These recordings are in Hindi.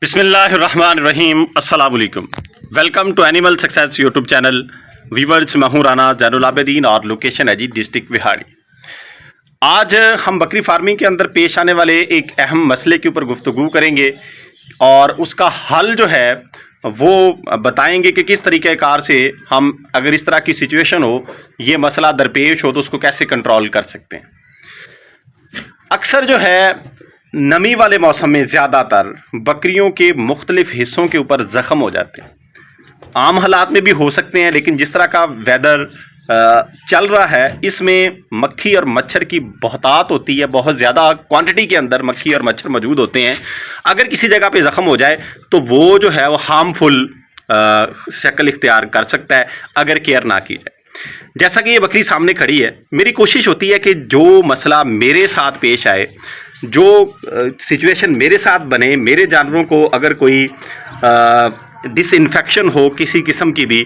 बिस्मिल्लाहिर्रहमानिर्रहीम अस्सलाम वालेकुम। Welcome to animal success YouTube channel. Viewers, मैं हूं राना जैनुल आबिदीन और लोकेशन है जी डिस्ट्रिक्ट विहाड़ी। आज हम बकरी फार्मिंग के अंदर पेश आने वाले एक अहम मसले के ऊपर गुफ्तगू करेंगे और उसका हल जो है वो बताएंगे कि किस तरीक़ेकार से हम अगर इस तरह की सिचुएशन हो, ये मसला दरपेश हो, तो उसको कैसे कंट्रोल कर सकते हैं। अक्सर जो है नमी वाले मौसम में ज़्यादातर बकरियों के मुख्तलिफ हिस्सों के ऊपर ज़ख़म हो जाते हैं। आम हालात में भी हो सकते हैं, लेकिन जिस तरह का वेदर चल रहा है इसमें मक्खी और मच्छर की बहुतात होती है, बहुत ज़्यादा क्वांटिटी के अंदर मक्खी और मच्छर मौजूद होते हैं। अगर किसी जगह पे ज़ख़म हो जाए तो वो जो है वो हार्मफुल शक्ल इख्तियार कर सकता है अगर केयर ना की जाए। जैसा कि ये बकरी सामने खड़ी है, मेरी कोशिश होती है कि जो मसला मेरे साथ पेश आए, जो सिचुएशन मेरे साथ बने, मेरे जानवरों को अगर कोई डिसइंफेक्शन हो, किसी किस्म की भी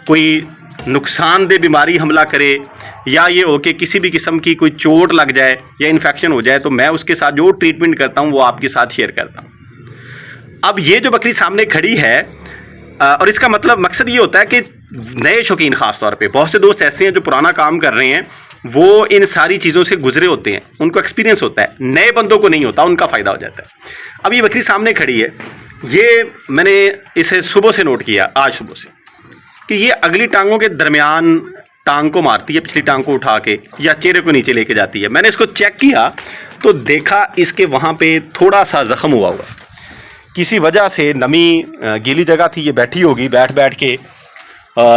कोई नुकसानदेह बीमारी हमला करे, या ये हो कि किसी भी किस्म की कोई चोट लग जाए या इन्फेक्शन हो जाए, तो मैं उसके साथ जो ट्रीटमेंट करता हूँ वो आपके साथ शेयर करता हूँ। अब ये जो बकरी सामने खड़ी है और इसका मकसद ये होता है कि नए शौकीन ख़ास तौर पे, बहुत से दोस्त ऐसे हैं जो पुराना काम कर रहे हैं, वो इन सारी चीज़ों से गुजरे होते हैं, उनको एक्सपीरियंस होता है, नए बंदों को नहीं होता, उनका फ़ायदा हो जाता है। अब ये बकरी सामने खड़ी है, ये मैंने इसे सुबह से नोट किया, आज सुबह से, कि ये अगली टांगों के दरमियान टांग को मारती है, पिछली टांग को उठा के या चेहरे को नीचे लेके जाती है। मैंने इसको चेक किया तो देखा इसके वहाँ पे थोड़ा सा ज़ख़म हुआ हुआ, किसी वजह से नमी गीली जगह थी, ये बैठी होगी, बैठ बैठ के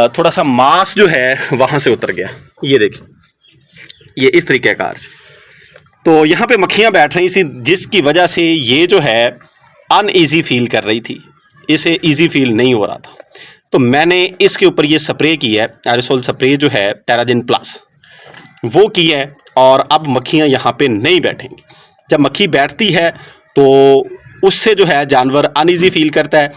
थोड़ा सा मांस जो है वहाँ से उतर गया। ये देखिए, ये इस तरीके कार से, तो यहाँ पे मक्खियाँ बैठ रही थी, जिसकी वजह से ये जो है अनईज़ी फील कर रही थी, इसे इजी फील नहीं हो रहा था। तो मैंने इसके ऊपर ये स्प्रे की है, एरोसोल स्प्रे जो है टेराजिन प्लस, वो की है, और अब मक्खियाँ यहाँ पे नहीं बैठेंगी। जब मक्खी बैठती है तो उससे जो है जानवर अनईज़ी फील करता है,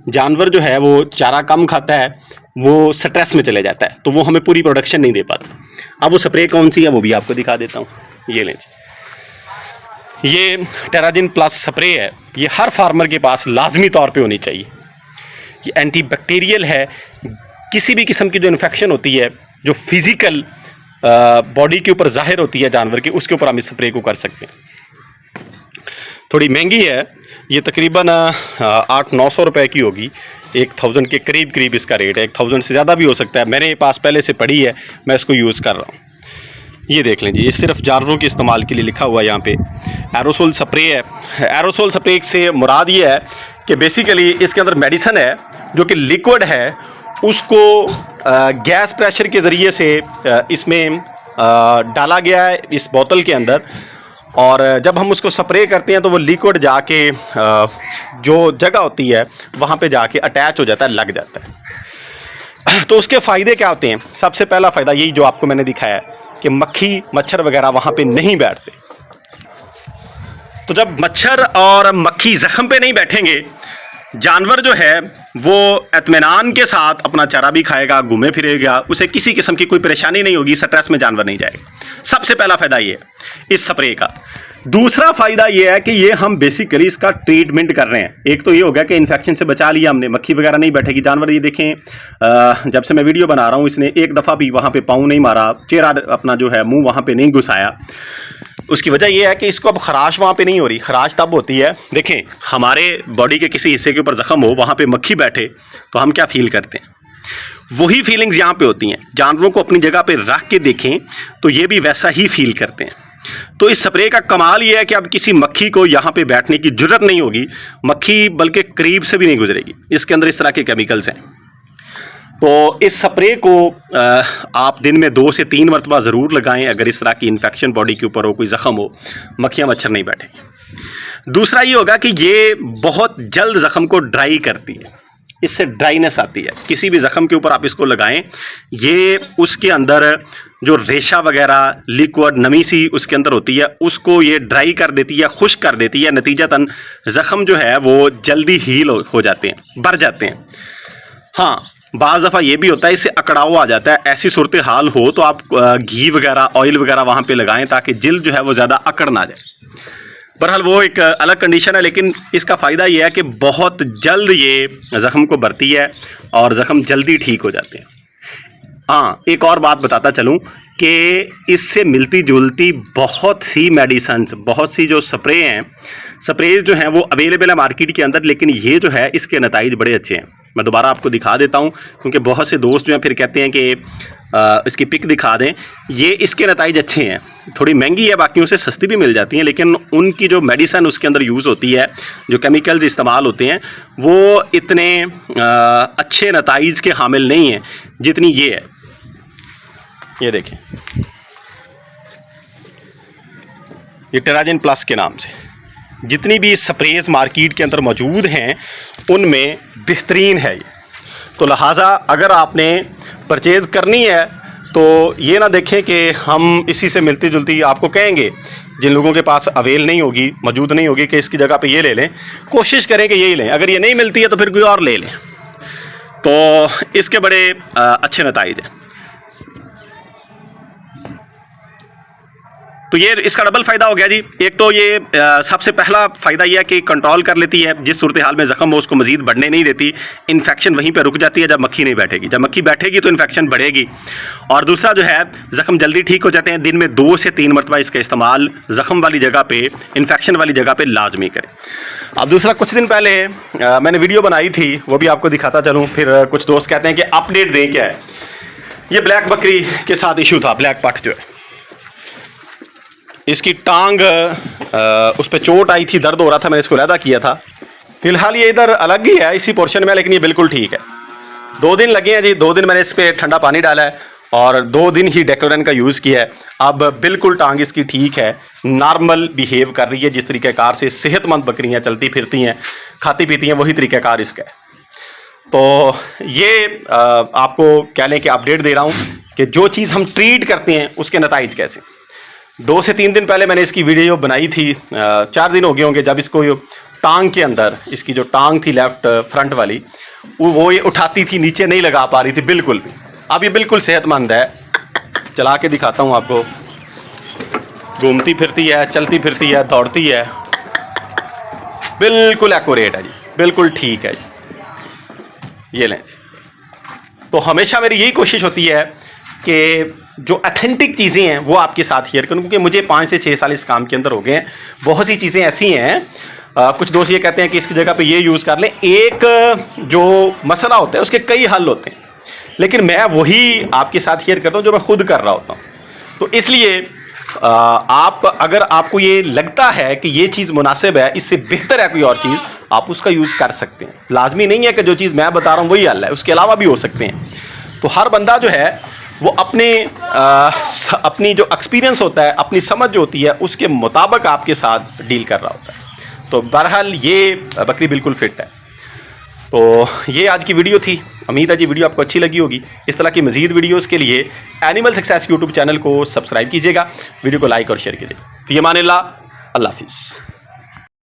जानवर जो है वो चारा कम खाता है, वो स्ट्रेस में चले जाता है, तो वो हमें पूरी प्रोडक्शन नहीं दे पाता। अब वो स्प्रे कौन सी है वो भी आपको दिखा देता हूँ। ये लें, ये टेराजिन प्लस स्प्रे है, ये हर फार्मर के पास लाजमी तौर पे होनी चाहिए। ये एंटीबैक्टीरियल है, किसी भी किस्म की जो इन्फेक्शन होती है, जो फिज़िकल बॉडी के ऊपर ज़ाहिर होती है जानवर के, उसके ऊपर हम इस स्प्रे को कर सकते हैं। थोड़ी महंगी है, ये तकरीबन 800-900 रुपए की होगी, 1000 के करीब इसका रेट है, 1000 से ज़्यादा भी हो सकता है। मेरे पास पहले से पड़ी है, मैं इसको यूज़ कर रहा हूँ। ये देख लीजिए, ये सिर्फ जानवरों के इस्तेमाल के लिए लिखा हुआ है यहाँ पे, एरोसोल स्प्रे है। एरोसोल स्प्रे से मुराद ये है कि बेसिकली इसके अंदर मेडिसन है जो कि लिक्विड है, उसको गैस प्रेशर के ज़रिए से इसमें डाला गया है इस बोतल के अंदर, और जब हम उसको स्प्रे करते हैं तो वो लिक्विड जाके जो जगह होती है वहाँ पे जाके अटैच हो जाता है, लग जाता है। तो उसके फ़ायदे क्या होते हैं? सबसे पहला फ़ायदा यही जो आपको मैंने दिखाया है कि मक्खी मच्छर वगैरह वहाँ पे नहीं बैठते। तो जब मच्छर और मक्खी ज़ख़म पे नहीं बैठेंगे, जानवर जो है वो इत्मीनान के साथ अपना चारा भी खाएगा, घूमे फिरेगा, उसे किसी किस्म की कोई परेशानी नहीं होगी, स्ट्रेस में जानवर नहीं जाएगा। सबसे पहला फ़ायदा ये है इस स्प्रे का। दूसरा फ़ायदा ये है कि ये हम बेसिकली इसका ट्रीटमेंट कर रहे हैं। एक तो ये हो गया कि इन्फेक्शन से बचा लिया हमने, मक्खी वगैरह नहीं बैठेगी। जानवर ये देखें, जब से मैं वीडियो बना रहा हूँ इसने एक दफ़ा भी वहाँ पे पाँव नहीं मारा, चेहरा अपना जो है मुँह वहाँ पे नहीं घुसाया। उसकी वजह यह है कि इसको अब खराश वहाँ पे नहीं हो रही। खराश तब होती है, देखें, हमारे बॉडी के किसी हिस्से के ऊपर ज़ख़म हो, वहाँ पे मक्खी बैठे तो हम क्या फील करते हैं, वही फीलिंग्स यहाँ पे होती हैं। जानवरों को अपनी जगह पे रख के देखें तो ये भी वैसा ही फील करते हैं। तो इस स्प्रे का कमाल ये है कि अब किसी मक्खी को यहाँ पे बैठने की ज़रूरत नहीं होगी, मक्खी बल्कि करीब से भी नहीं गुजरेगी। इसके अंदर इस तरह के केमिकल्स हैं। तो इस स्प्रे को आप दिन में 2 से 3 मरतबा ज़रूर लगाएं। अगर इस तरह की इन्फेक्शन बॉडी के ऊपर हो, कोई ज़ख़म हो, मक्खियाँ मच्छर नहीं बैठेंगे। दूसरा ये होगा कि ये बहुत जल्द ज़ख़म को ड्राई करती है, इससे ड्राइनेस आती है। किसी भी ज़ख़म के ऊपर आप इसको लगाएं, ये उसके अंदर जो रेशा वगैरह लिक्विड नमी सी उसके अंदर होती है, उसको ये ड्राई कर देती है, खुश्क कर देती है। नतीजतन ज़ख़म जो है वो जल्दी हील हो जाते हैं, भर जाते हैं। हाँ, बाज़ दफ़ा ये भी होता है इससे अकड़ाव आ जाता है। ऐसी सूरत हाल हो तो आप घी वगैरह, ऑयल वगैरह वहाँ पे लगाएं ताकि जिल्द जो है वो ज़्यादा अकड़ ना जाए। बहरहाल वो एक अलग कंडीशन है, लेकिन इसका फ़ायदा ये है कि बहुत जल्द ये ज़ख़म को भरती है और ज़ख़म जल्दी ठीक हो जाते हैं। हाँ, एक और बात बताता चलूँ कि इससे मिलती जुलती बहुत सी मेडिसन्स, बहुत सी जो स्प्रे हैं, स्प्रेज जो हैं वो अवेलेबल है मार्केट के अंदर, लेकिन ये जो है इसके नताइज बड़े अच्छे हैं। मैं दोबारा आपको दिखा देता हूँ, क्योंकि बहुत से दोस्त जो हैं फिर कहते हैं कि इसकी पिक दिखा दें। ये इसके नताइज अच्छे हैं, थोड़ी महंगी है, बाकियों से सस्ती भी मिल जाती हैं, लेकिन उनकी जो मेडिसन उसके अंदर यूज़ होती है, जो केमिकल्स इस्तेमाल होते हैं, वो इतने अच्छे नताइज के हामिल नहीं हैं जितनी ये है। ये देखें, ये टेराजिन प्लस के नाम से जितनी भी स्प्रेज मार्केट के अंदर मौजूद हैं उनमें बेहतरीन है ये। तो लिहाजा अगर आपने परचेज़ करनी है तो ये ना देखें कि हम इसी से मिलती जुलती आपको कहेंगे, जिन लोगों के पास अवेल नहीं होगी, मौजूद नहीं होगी कि इसकी जगह पे ये ले लें, कोशिश करें कि यही लें। अगर ये नहीं मिलती है तो फिर कोई और ले लें। तो इसके बड़े अच्छे नताइज हैं। तो ये इसका डबल फ़ायदा हो गया जी। एक तो ये सबसे पहला फ़ायदा ये है कि कंट्रोल कर लेती है, जिस सूरत हाल में ज़ख़म हो उसको मज़ीद बढ़ने नहीं देती। इन्फेक्शन वहीं पे रुक जाती है जब मक्खी नहीं बैठेगी। जब मक्खी बैठेगी तो इन्फेक्शन बढ़ेगी। और दूसरा जो है, ज़ख़म जल्दी ठीक हो जाते हैं। दिन में 2 से 3 मरतबा इसका इस्तेमाल ज़ख़म वाली जगह पे, इन्फेक्शन वाली जगह पे लाजमी करें। अब दूसरा, कुछ दिन पहले मैंने वीडियो बनाई थी, वो भी आपको दिखाता चलूँ। फिर कुछ दोस्त कहते हैं कि अपडेट दें क्या है। ये ब्लैक बकरी के साथ इशू था, ब्लैक पट जो है, इसकी टांग उस पर चोट आई थी, दर्द हो रहा था, मैंने इसको अलहदा किया था। फ़िलहाल ये इधर अलग ही है इसी पोर्शन में, लेकिन ये बिल्कुल ठीक है। 2 दिन लगे हैं जी। 2 दिन मैंने इस पर ठंडा पानी डाला है और 2 दिन ही डेक्लोरन का यूज़ किया है। अब बिल्कुल टांग इसकी ठीक है, नॉर्मल बिहेव कर रही है। जिस तरीक़ाकार से सेहतमंद बकरियाँ चलती फिरती हैं, खाती पीती हैं, वही तरीक़ाकार इसका है। तो ये आपको कह लें कि अपडेट दे रहा हूँ कि जो चीज़ हम ट्रीट करते हैं उसके नताइज कैसे। 2 से 3 दिन पहले मैंने इसकी वीडियो बनाई थी, 4 दिन हो गए होंगे, जब इसको टांग के अंदर, इसकी जो टांग थी लेफ़्ट फ्रंट वाली, वो ये उठाती थी, नीचे नहीं लगा पा रही थी बिल्कुल भी। अब ये बिल्कुल सेहतमंद है। चला के दिखाता हूँ आपको। घूमती फिरती है, चलती फिरती है, दौड़ती है, बिल्कुल एक्यूरेट है जी, बिल्कुल ठीक है जी। ये लें। तो हमेशा मेरी यही कोशिश होती है कि जो ऑथेंटिक चीज़ें हैं वो आपके साथ शेयर करूं, क्योंकि मुझे 5 से 6 साल इस काम के अंदर हो गए हैं। बहुत सी चीज़ें ऐसी हैं, कुछ दोस्त ये कहते हैं कि इसकी जगह पे ये यूज़ कर लें। एक जो मसला होता है उसके कई हल होते हैं, लेकिन मैं वही आपके साथ शेयर करता हूँ जो मैं खुद कर रहा होता हूँ। तो इसलिए आप, अगर आपको ये लगता है कि ये चीज़ मुनासिब है, इससे बेहतर है कोई और चीज़, आप उसका यूज़ कर सकते हैं। लाजमी नहीं है कि जो चीज़ मैं बता रहा हूँ वही हल है, उसके अलावा भी हो सकते हैं। तो हर बंदा जो है वो अपनी जो एक्सपीरियंस होता है, अपनी समझ जो होती है, उसके मुताबिक आपके साथ डील कर रहा होता है। तो बहरहाल ये बकरी बिल्कुल फिट है। तो ये आज की वीडियो थी। उम्मीद है जी वीडियो आपको अच्छी लगी होगी। इस तरह की मज़ीद वीडियोज़ के लिए एनिमल सक्सेस यूट्यूब चैनल को सब्सक्राइब कीजिएगा, वीडियो को लाइक और शेयर कीजिए। फ़ी अमानिल्लाह, अल्लाह हाफ़िज़।